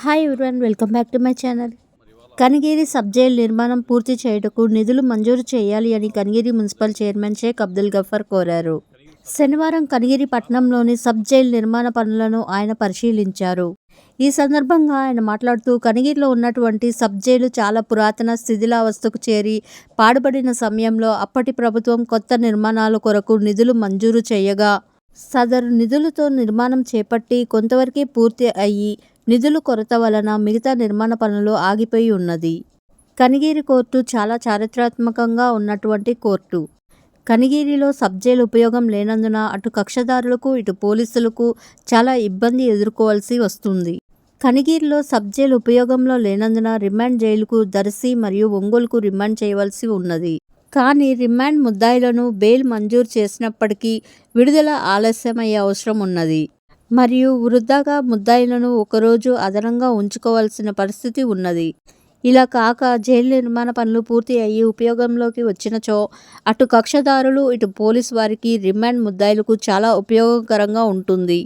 Hi everyone, welcome back to my channel. Kanigiri sub jail నిర్మాణం పూర్తి చేయుటకు నిధులు మంజూరు చేయాలి అని కనిగిరి మున్సిపల్ చైర్మన్ షేక్ అబ్దుల్ గఫార్ కోరారు. శనివారం కనిగిరి పట్టణంలోని సబ్ జైలు నిర్మాణ పనులను ఆయన పరిశీలించారు. ఈ సందర్భంగా ఆయన మాట్లాడుతూ, కనిగిరిలో ఉన్నటువంటి సబ్ జైలు చాలా పురాతన శిథిలావస్థకు చేరి పాడుపడిన సమయంలో అప్పటి ప్రభుత్వం కొత్త నిర్మాణాల కొరకు నిధులు మంజూరు చేయగా సదరు నిధులతో నిర్మాణం చేపట్టి కొంతవరకే పూర్తి అయ్యి నిధుల కొరత వలన మిగతా నిర్మాణ పనులు ఆగిపోయి ఉన్నది. కనిగిరి కోర్టు చాలా చారిత్రాత్మకంగా ఉన్నటువంటి కోర్టు. కనిగిరిలో సబ్ జైలు ఉపయోగం లేనందున అటు కక్షదారులకు ఇటు పోలీసులకు చాలా ఇబ్బంది ఎదుర్కోవాల్సి వస్తుంది. కనిగిరిలో సబ్ జైలు ఉపయోగంలో లేనందున రిమాండ్ జైలుకు దర్శి మరియు ఒంగోలుకు రిమాండ్ చేయవలసి ఉన్నది. కానీ రిమాండ్ ముద్దాయిలను బెయిల్ మంజూరు చేసినప్పటికీ విడుదల ఆలస్యమయ్యే అవసరం ఉన్నది. మరియు వృద్ధాగా ముద్దాయిలను ఒకరోజు అదనంగా ఉంచుకోవాల్సిన పరిస్థితి ఉన్నది. ఇలా కాక జైలు నిర్మాణ పనులు పూర్తి అయ్యి ఉపయోగంలోకి వచ్చినచో అటు కక్షదారులు ఇటు పోలీసు వారికి రిమాండ్ ముద్దాయిలకు చాలా ఉపయోగకరంగా ఉంటుంది.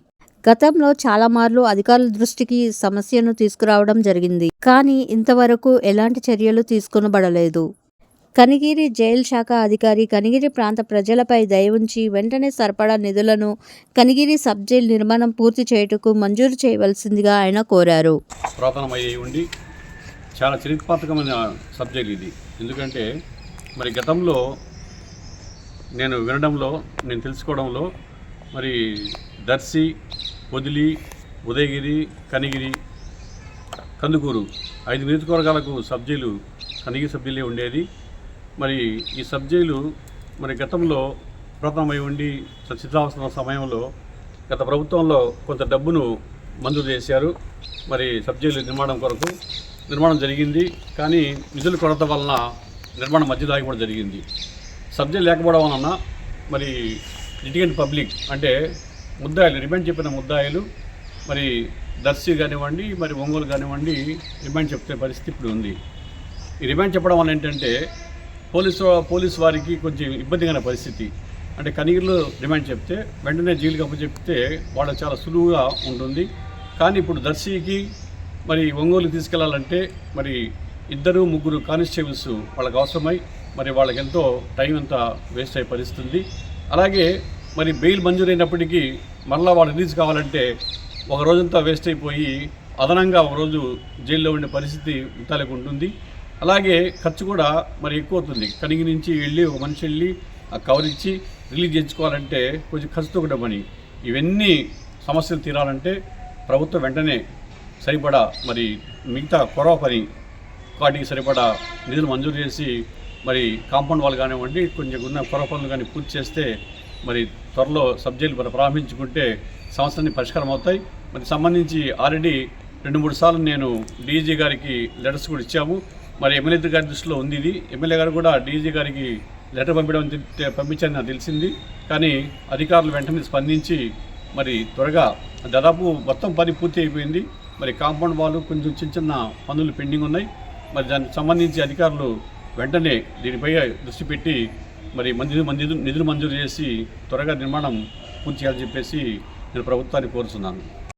గతంలో చాలా మార్లు అధికారుల దృష్టికి సమస్యను తీసుకురావడం జరిగింది. కానీ ఇంతవరకు ఎలాంటి చర్యలు తీసుకొనబడలేదు. కనిగిరి జైలు శాఖ అధికారి కనిగిరి ప్రాంత ప్రజలపై దయ ఉంచి వెంటనే సరిపడా నిధులను కనిగిరి సబ్ జైలు నిర్మాణం పూర్తి చేయుటకు మంజూరు చేయవలసిందిగా ఆయన కోరారు. పురాతనమై చాలా చరిత్రాత్మకమైన సబ్ జైలు ఇది. ఎందుకంటే మరి గతంలో నేను వినడంలో, నేను తెలుసుకోవడంలో మరి దర్శి, పొదిలి, ఉదయగిరి, కనిగిరి, కందుకూరు 5 నియోజకవర్గాలకు సబ్ జైలు కనిగిరి సబ్ జైలే ఉండేది. మరి ఈ సబ్ జైలు మరి గతంలో పురాతనమై ఉండి శిథిలావస్థ సమయంలో గత ప్రభుత్వంలో కొంత డబ్బును మంజూరు చేశారు. మరి సబ్ జైలు నిర్మాణం జరిగింది. కానీ నిధుల కొరత వలన నిర్మాణం మధ్యలో ఆగిపోవడం జరిగింది. సబ్ జైలు లేకపోవడం వలన మరి లిటిగెంట్ పబ్లిక్ అంటే ముద్దాయిలు, రిమాండ్ చెప్పిన ముద్దాయిలు మరి దర్శి కానివ్వండి, మరి ఒంగోలు కానివ్వండి రిమాండ్ చెప్తే పరిస్థితి ఇప్పుడు ఉంది. ఈ రిమాండ్ చెప్పడం వల్ల ఏంటంటే పోలీసు వారికి కొంచెం ఇబ్బందికరమైన పరిస్థితి. అంటే కనిగిరిలో రిమాండ్ చెప్తే వెంటనే జైలుకి అప్పచెప్తే వాళ్ళకి చాలా సులువుగా ఉంటుంది. కానీ ఇప్పుడు దర్శికి మరి ఒంగోలుకి తీసుకెళ్లాలంటే మరి 2-3 కానిస్టేబుల్స్ వాళ్ళకి అవసరమై మరి వాళ్ళకి ఎంతో టైం అంతా వేస్ట్ అయ్యే పరిస్థితుంది. అలాగే మరి బెయిల్ మంజూరైనప్పటికీ మళ్ళీ వాళ్ళు రిలీజ్ కావాలంటే ఒక రోజంతా వేస్ట్ అయిపోయి అదనంగా ఒక రోజు జైల్లో ఉండే పరిస్థితి ముత్తాలకు ఉంటుంది. అలాగే ఖర్చు కూడా మరి ఎక్కువ అవుతుంది. కనిగిరి నుంచి వెళ్ళి ఒక మనిషి వెళ్ళి ఆ కవర్ ఇచ్చి రిలీజ్ చేయించుకోవాలంటే కొంచెం ఖర్చుతో కూడా పని. ఇవన్నీ సమస్యలు తీరాలంటే ప్రభుత్వం వెంటనే సరిపడా మరి మిగతా కొరవ పని వాటికి సరిపడా నిధులు మంజూరు చేసి మరి కాంపౌండ్ వాళ్ళు కానివ్వండి కొంచెం ఉన్న కొరవ పనులు కానీ పూర్తి చేస్తే మరి త్వరలో సబ్ జైలు ప్రారంభించుకుంటే సమస్యలన్నీ పరిష్కారం అవుతాయి. మరి సంబంధించి ఆల్రెడీ 2-3 సార్లు నేను డీజీ గారికి లెటర్స్ కూడా ఇచ్చాము. మరి ఎమ్మెల్యే గారి దృష్టిలో ఉంది ఇది. ఎమ్మెల్యే గారు కూడా డీజీ గారికి లెటర్ పంపించని నాకు తెలిసింది. కానీ అధికారులు వెంటనే స్పందించి మరి త్వరగా దాదాపు మొత్తం పని పూర్తి అయిపోయింది. మరి కాంపౌండ్ వాళ్ళు కొంచెం చిన్న పనులు పెండింగ్ ఉన్నాయి. మరి దానికి సంబంధించి అధికారులు వెంటనే దీనిపై దృష్టి పెట్టి మరి నిధులు మంజూరు చేసి త్వరగా నిర్మాణం పూర్తి చేయాలని చెప్పేసి నేను ప్రభుత్వాన్ని కోరుతున్నాను.